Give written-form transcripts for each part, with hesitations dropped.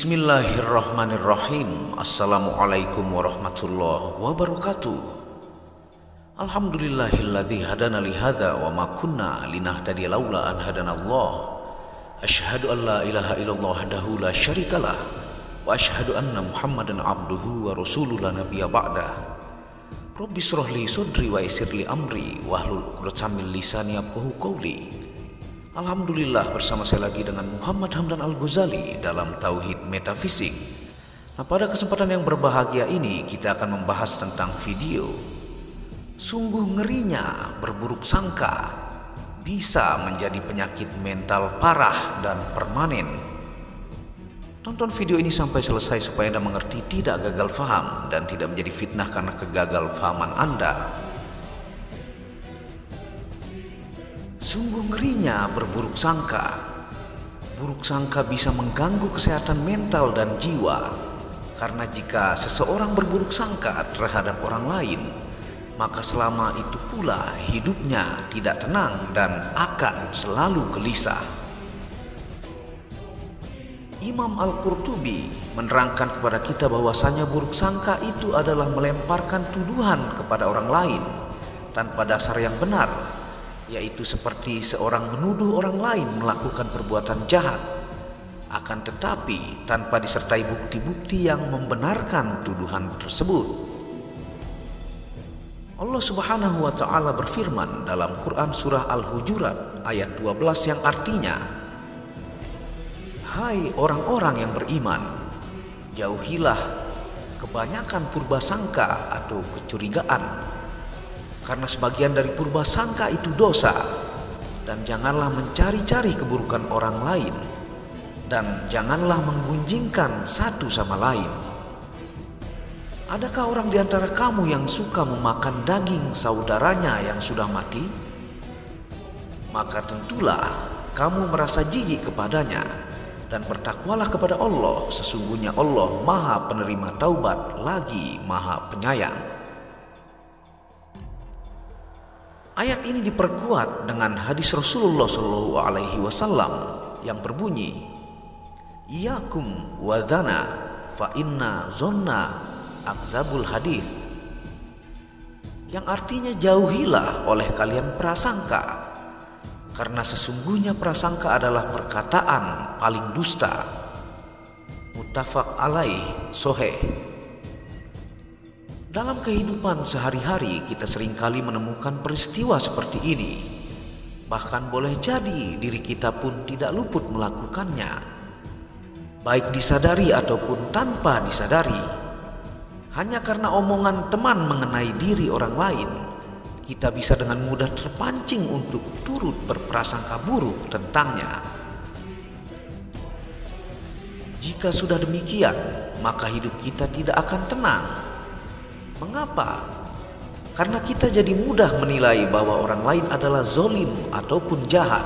Bismillahirrahmanirrahim. Assalamualaikum warahmatullahi wabarakatuh. Alhamdulillahilladzi hadana lihadza wa ma kunna linahtadiya laula an hadanallah. Asyhadu an la ilaha illallah wahdahu la syarikalah wa asyhadu anna Muhammadan abduhu wa rasuluhu la nabiyya ba'dah. Rabbi shrah li sadri wa yassir li amri wahlul 'uqdatam min lisani yafqahu qawli. Alhamdulillah, bersama saya lagi dengan Muhammad Hamdan Al-Ghazali dalam Tauhid Metafisik. Nah, pada kesempatan yang berbahagia ini kita akan membahas tentang video sungguh ngerinya berburuk sangka bisa menjadi penyakit mental parah dan permanen. Tonton video ini sampai selesai supaya Anda mengerti, tidak gagal faham dan tidak menjadi fitnah karena kegagalfahaman Anda. Sungguh ngerinya berburuk sangka. Buruk sangka bisa mengganggu kesehatan mental dan jiwa. Karena jika seseorang berburuk sangka terhadap orang lain, maka selama itu pula hidupnya tidak tenang dan akan selalu gelisah. Imam Al-Qurtubi menerangkan kepada kita bahwasanya buruk sangka itu adalah melemparkan tuduhan kepada orang lain tanpa dasar yang benar, yaitu seperti seorang menuduh orang lain melakukan perbuatan jahat, akan tetapi tanpa disertai bukti-bukti yang membenarkan tuduhan tersebut. Allah Subhanahu wa Ta'ala berfirman dalam Quran Surah Al-Hujurat ayat 12 yang artinya, "Hai orang-orang yang beriman, jauhilah kebanyakan purbasangka atau kecurigaan, karena sebagian dari purbasangka itu dosa, dan janganlah mencari-cari keburukan orang lain, dan janganlah menggunjingkan satu sama lain. Adakah orang di antara kamu yang suka memakan daging saudaranya yang sudah mati? Maka tentulah kamu merasa jijik kepadanya, dan bertakwalah kepada Allah, sesungguhnya Allah Maha Penerima Taubat lagi Maha Penyayang." Ayat ini diperkuat dengan hadis Rasulullah SAW yang berbunyi, "Iyakum wa dzana fa inna zonna akzabul hadis," yang artinya jauhilah oleh kalian prasangka, karena sesungguhnya prasangka adalah perkataan paling dusta. Muttafaq alaih sahih. Dalam kehidupan sehari-hari kita seringkali menemukan peristiwa seperti ini. Bahkan boleh jadi diri kita pun tidak luput melakukannya, baik disadari ataupun tanpa disadari. Hanya karena omongan teman mengenai diri orang lain, kita bisa dengan mudah terpancing untuk turut berprasangka buruk tentangnya. Jika sudah demikian, maka hidup kita tidak akan tenang. Mengapa? Karena kita jadi mudah menilai bahwa orang lain adalah zolim ataupun jahat.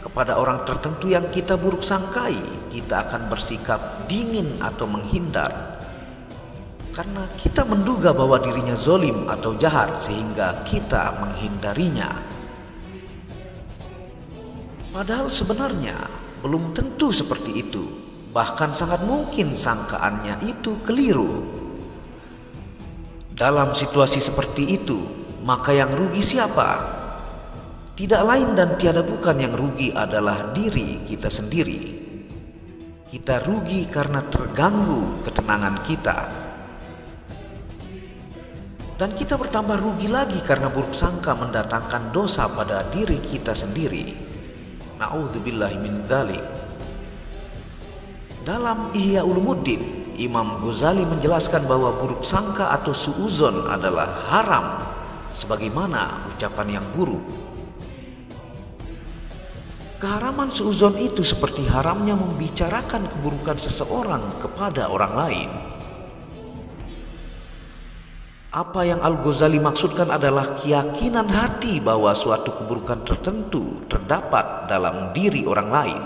Kepada orang tertentu yang kita buruk sangkai, kita akan bersikap dingin atau menghindar, karena kita menduga bahwa dirinya zolim atau jahat sehingga kita menghindarinya. Padahal sebenarnya belum tentu seperti itu. Bahkan sangat mungkin sangkaannya itu keliru. Dalam situasi seperti itu, maka yang rugi siapa? Tidak lain dan tiada bukan yang rugi adalah diri kita sendiri. Kita rugi karena terganggu ketenangan kita. Dan kita bertambah rugi lagi karena buruk sangka mendatangkan dosa pada diri kita sendiri. Na'udzubillahi min dzalik. Dalam Ihya Ulumuddin, Imam Ghazali menjelaskan bahwa buruk sangka atau suuzon adalah haram sebagaimana ucapan yang buruk. Keharaman suuzon itu seperti haramnya membicarakan keburukan seseorang kepada orang lain. Apa yang Al-Ghazali maksudkan adalah keyakinan hati bahwa suatu keburukan tertentu terdapat dalam diri orang lain.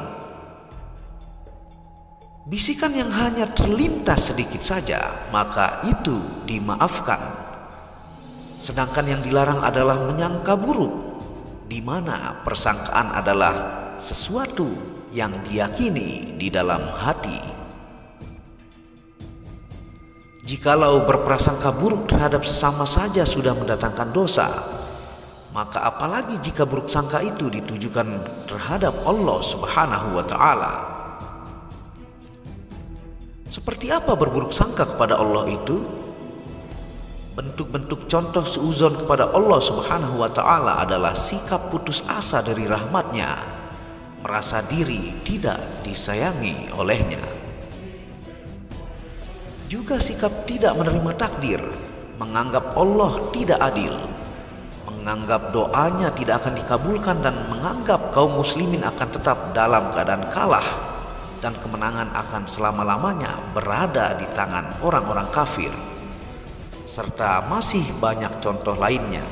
Bisikan yang hanya terlintas sedikit saja, maka itu dimaafkan. Sedangkan yang dilarang adalah menyangka buruk, di mana persangkaan adalah sesuatu yang diyakini di dalam hati. Jikalau berprasangka buruk terhadap sesama saja sudah mendatangkan dosa, maka apalagi jika buruk sangka itu ditujukan terhadap Allah Subhanahu wa Ta'ala. Seperti apa berburuk sangka kepada Allah itu? Bentuk-bentuk contoh suuzon kepada Allah Subhanahu wa Ta'ala adalah sikap putus asa dari rahmatnya, merasa diri tidak disayangi olehnya. Juga sikap tidak menerima takdir, menganggap Allah tidak adil, menganggap doanya tidak akan dikabulkan, dan menganggap kaum muslimin akan tetap dalam keadaan kalah dan kemenangan akan selama-lamanya berada di tangan orang-orang kafir, serta masih banyak contoh lainnya.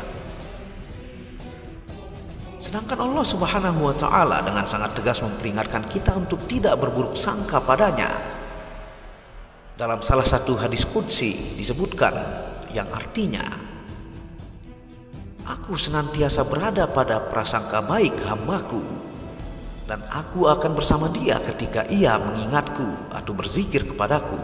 Sedangkan Allah Subhanahu wa Ta'ala dengan sangat tegas memperingatkan kita untuk tidak berburuk sangka padanya. Dalam salah satu hadis qudsi disebutkan yang artinya, "Aku senantiasa berada pada prasangka baik hambaku, dan aku akan bersama dia ketika ia mengingatku atau berzikir kepadaku.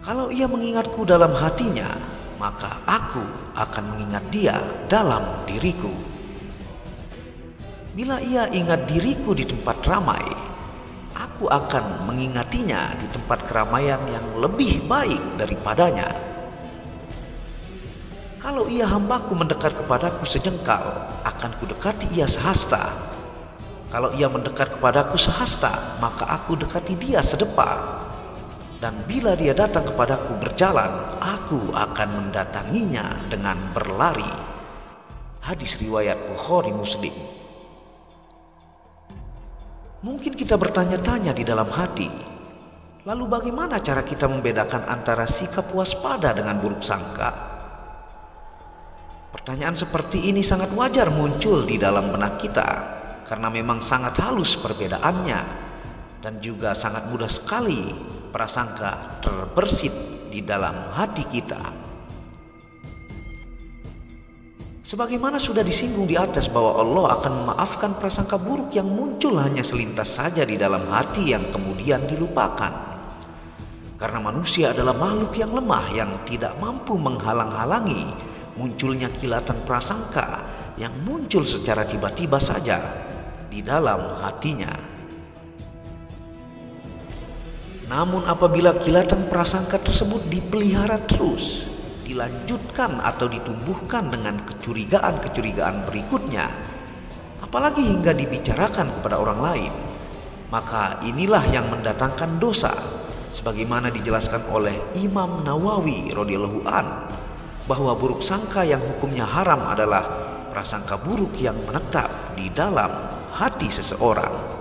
Kalau ia mengingatku dalam hatinya, maka aku akan mengingat dia dalam diriku. Bila ia ingat diriku di tempat ramai, aku akan mengingatinya di tempat keramaian yang lebih baik daripadanya. Kalau ia hambaku mendekat kepadaku sejengkal, akan kudekati ia sehasta. Kalau ia mendekat kepadaku sehasta, maka aku dekati dia sedepa. Dan bila dia datang kepadaku berjalan, aku akan mendatanginya dengan berlari." Hadis riwayat Bukhari Muslim. Mungkin kita bertanya-tanya di dalam hati, lalu bagaimana cara kita membedakan antara sikap waspada dengan buruk sangka? Pertanyaan seperti ini sangat wajar muncul di dalam benak kita, karena memang sangat halus perbedaannya, dan juga sangat mudah sekali prasangka terbersit di dalam hati kita. Sebagaimana sudah disinggung di atas bahwa Allah akan memaafkan prasangka buruk yang muncul hanya selintas saja di dalam hati yang kemudian dilupakan. Karena manusia adalah makhluk yang lemah yang tidak mampu menghalang-halangi munculnya kilatan prasangka yang muncul secara tiba-tiba saja di dalam hatinya. Namun apabila kilatan prasangka tersebut dipelihara terus, dilanjutkan atau ditumbuhkan dengan kecurigaan-kecurigaan berikutnya, apalagi hingga dibicarakan kepada orang lain, maka inilah yang mendatangkan dosa, sebagaimana dijelaskan oleh Imam Nawawi radhiyallahu an, bahwa buruk sangka yang hukumnya haram adalah prasangka buruk yang menetap di dalam hati seseorang.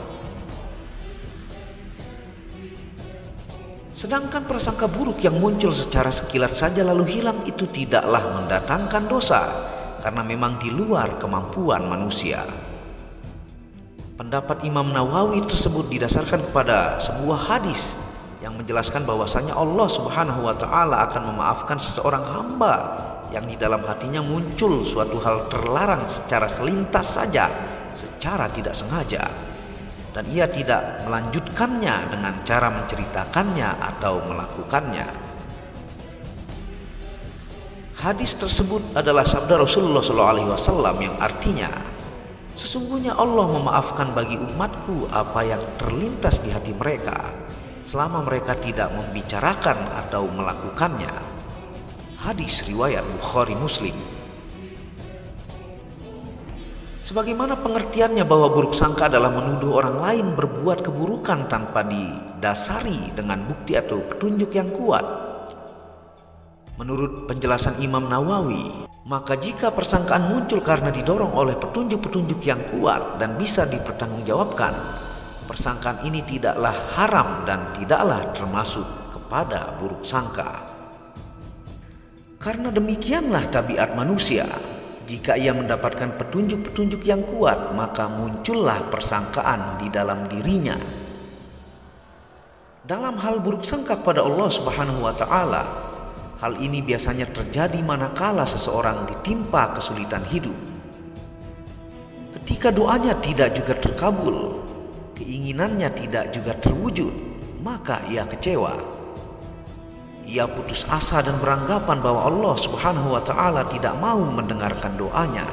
Sedangkan prasangka buruk yang muncul secara sekilat saja lalu hilang itu tidaklah mendatangkan dosa, karena memang di luar kemampuan manusia. Pendapat Imam Nawawi tersebut didasarkan kepada sebuah hadis yang menjelaskan bahwasanya Allah Subhanahu wa Ta'ala akan memaafkan seseorang hamba yang di dalam hatinya muncul suatu hal terlarang secara selintas saja, secara tidak sengaja, dan ia tidak melanjutkannya dengan cara menceritakannya atau melakukannya. Hadis tersebut adalah sabda Rasulullah SAW yang artinya, "Sesungguhnya Allah memaafkan bagi umatku apa yang terlintas di hati mereka, selama mereka tidak membicarakan atau melakukannya." Hadis riwayat Bukhari Muslim. Sebagaimana pengertiannya bahwa buruk sangka adalah menuduh orang lain berbuat keburukan tanpa didasari dengan bukti atau petunjuk yang kuat. Menurut penjelasan Imam Nawawi, maka jika persangkaan muncul karena didorong oleh petunjuk-petunjuk yang kuat dan bisa dipertanggungjawabkan, persangkaan ini tidaklah haram dan tidaklah termasuk kepada buruk sangka. Karena demikianlah tabiat manusia. Jika ia mendapatkan petunjuk-petunjuk yang kuat, maka muncullah persangkaan di dalam dirinya. Dalam hal buruk sangka kepada Allah Subhanahu wa Ta'ala, hal ini biasanya terjadi manakala seseorang ditimpa kesulitan hidup. Ketika doanya tidak juga terkabul, keinginannya tidak juga terwujud, maka ia kecewa. Ia putus asa dan beranggapan bahwa Allah Subhanahu wa Ta'ala tidak mau mendengarkan doanya,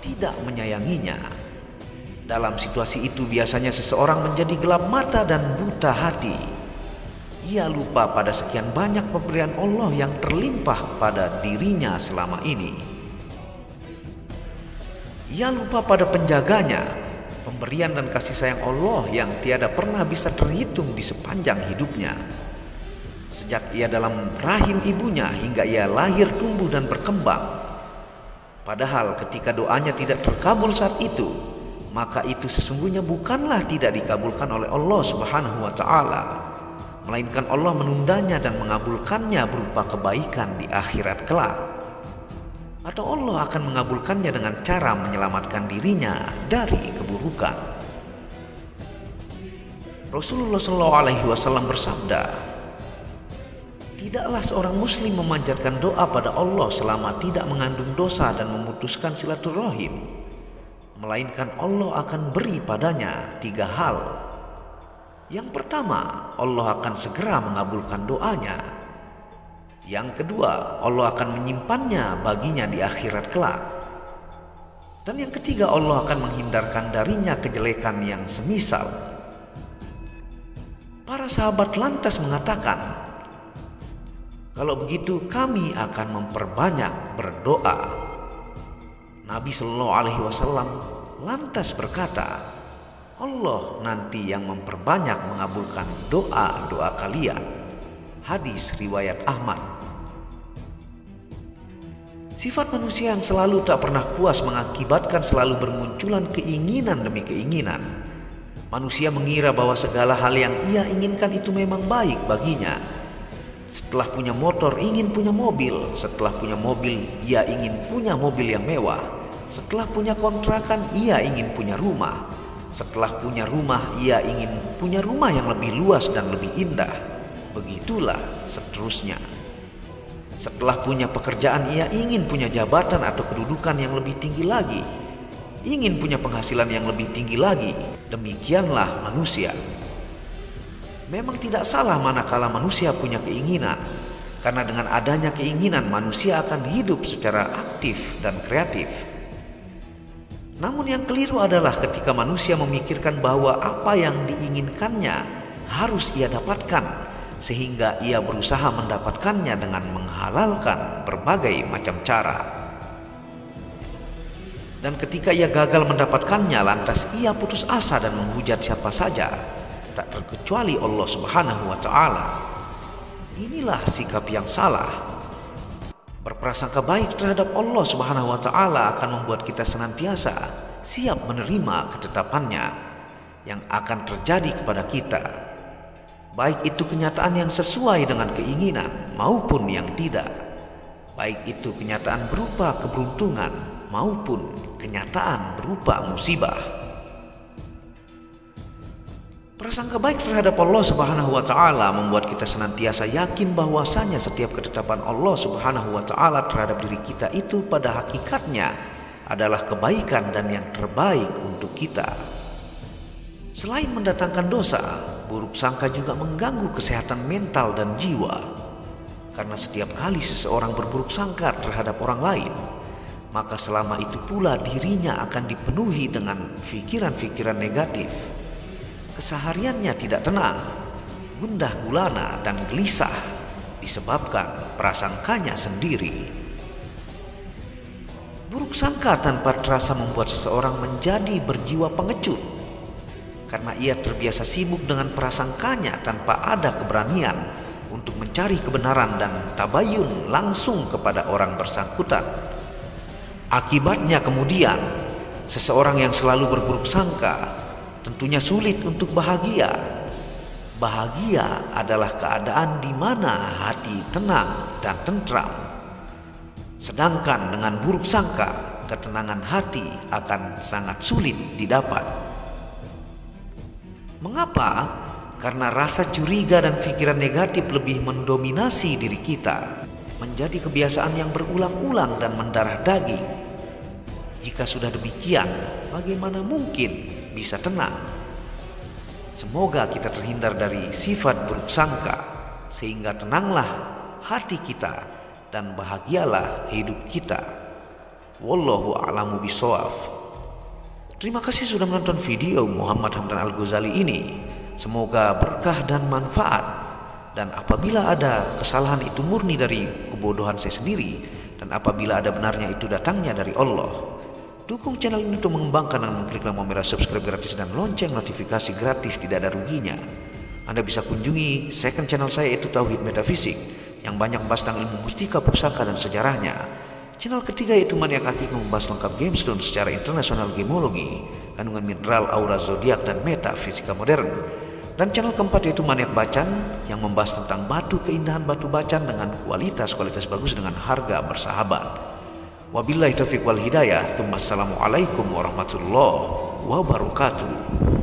tidak menyayanginya. Dalam situasi itu biasanya seseorang menjadi gelap mata dan buta hati. Ia lupa pada sekian banyak pemberian Allah yang terlimpah pada dirinya selama ini. Ia lupa pada penjaganya, pemberian dan kasih sayang Allah yang tiada pernah bisa terhitung di sepanjang hidupnya. Sejak ia dalam rahim ibunya hingga ia lahir, tumbuh dan berkembang. Padahal ketika doanya tidak terkabul saat itu, maka itu sesungguhnya bukanlah tidak dikabulkan oleh Allah Subhanahu wa Ta'ala, melainkan Allah menundanya dan mengabulkannya berupa kebaikan di akhirat kelak. Atau Allah akan mengabulkannya dengan cara menyelamatkan dirinya dari keburukan. Rasulullah SAW bersabda, "Tidaklah seorang muslim memanjatkan doa pada Allah selama tidak mengandung dosa dan memutuskan silaturahim, melainkan Allah akan beri padanya 3 hal. Yang pertama, Allah akan segera mengabulkan doanya. Yang kedua, Allah akan menyimpannya baginya di akhirat kelak. Dan yang ketiga, Allah akan menghindarkan darinya kejelekan yang semisal." Para sahabat lantas mengatakan, "Kalau begitu kami akan memperbanyak berdoa." Nabi Shallallahu Alaihi Wasallam lantas berkata, "Allah nanti yang memperbanyak mengabulkan doa-doa kalian." Hadis riwayat Ahmad. Sifat manusia yang selalu tak pernah puas mengakibatkan selalu bermunculan keinginan demi keinginan. Manusia mengira bahwa segala hal yang ia inginkan itu memang baik baginya. Setelah punya motor, ingin punya mobil. Setelah punya mobil, ia ingin punya mobil yang mewah. Setelah punya kontrakan, ia ingin punya rumah. Setelah punya rumah, ia ingin punya rumah yang lebih luas dan lebih indah. Begitulah seterusnya. Setelah punya pekerjaan, ia ingin punya jabatan atau kedudukan yang lebih tinggi lagi. Ingin punya penghasilan yang lebih tinggi lagi. Demikianlah manusia. Memang tidak salah manakala manusia punya keinginan, karena dengan adanya keinginan manusia akan hidup secara aktif dan kreatif. Namun yang keliru adalah ketika manusia memikirkan bahwa apa yang diinginkannya harus ia dapatkan, sehingga ia berusaha mendapatkannya dengan menghalalkan berbagai macam cara. Dan ketika ia gagal mendapatkannya, lantas ia putus asa dan menghujat siapa saja, tak terkecuali Allah Subhanahu wa Ta'ala. Inilah sikap yang salah. Berprasangka baik terhadap Allah Subhanahu wa Ta'ala akan membuat kita senantiasa siap menerima ketetapannya yang akan terjadi kepada kita, baik itu kenyataan yang sesuai dengan keinginan maupun yang tidak, baik itu kenyataan berupa keberuntungan maupun kenyataan berupa musibah. Prasangka baik terhadap Allah Subhanahu wa Ta'ala membuat kita senantiasa yakin bahwasanya setiap ketetapan Allah Subhanahu wa Ta'ala terhadap diri kita itu pada hakikatnya adalah kebaikan dan yang terbaik untuk kita. Selain mendatangkan dosa, buruk sangka juga mengganggu kesehatan mental dan jiwa. Karena setiap kali seseorang berburuk sangka terhadap orang lain, maka selama itu pula dirinya akan dipenuhi dengan pikiran-pikiran negatif. Kesehariannya tidak tenang, gundah gulana dan gelisah disebabkan prasangkanya sendiri. Buruk sangka tanpa terasa membuat seseorang menjadi berjiwa pengecut, karena ia terbiasa sibuk dengan prasangkanya tanpa ada keberanian untuk mencari kebenaran dan tabayun langsung kepada orang bersangkutan. Akibatnya kemudian, seseorang yang selalu berburuk sangka tentunya sulit untuk bahagia. Bahagia adalah keadaan di mana hati tenang dan tentram. Sedangkan dengan buruk sangka, ketenangan hati akan sangat sulit didapat. Mengapa? Karena rasa curiga dan pikiran negatif lebih mendominasi diri kita, menjadi kebiasaan yang berulang-ulang dan mendarah daging. Jika sudah demikian, bagaimana mungkin bisa tenang? Semoga kita terhindar dari sifat buruk sangka sehingga tenanglah hati kita dan bahagialah hidup kita. Wallahu a'lamu bishawab. Terima kasih sudah menonton video Muhammad Hamdan Al-Ghazali ini. Semoga berkah dan manfaat. Dan apabila ada kesalahan itu murni dari kebodohan saya sendiri, dan apabila ada benarnya itu datangnya dari Allah. Dukung channel ini untuk mengembangkan dengan mengklik tombol merah subscribe gratis dan lonceng notifikasi gratis, tidak ada ruginya. Anda bisa kunjungi second channel saya, yaitu Tauhid Metafisik, yang banyak membahas tentang ilmu mustika, pusaka, dan sejarahnya. Channel ketiga yaitu Maniak Hakiki, membahas lengkap gemstone secara internasional, gemologi, kandungan mineral, aura, zodiak, dan metafisika modern. Dan channel keempat yaitu Maniak Bacan, yang membahas tentang batu, keindahan batu bacan dengan kualitas bagus dengan harga bersahabat. Wabillahi taufiq wal hidayah. Assalamualaikum warahmatullahi wabarakatuh.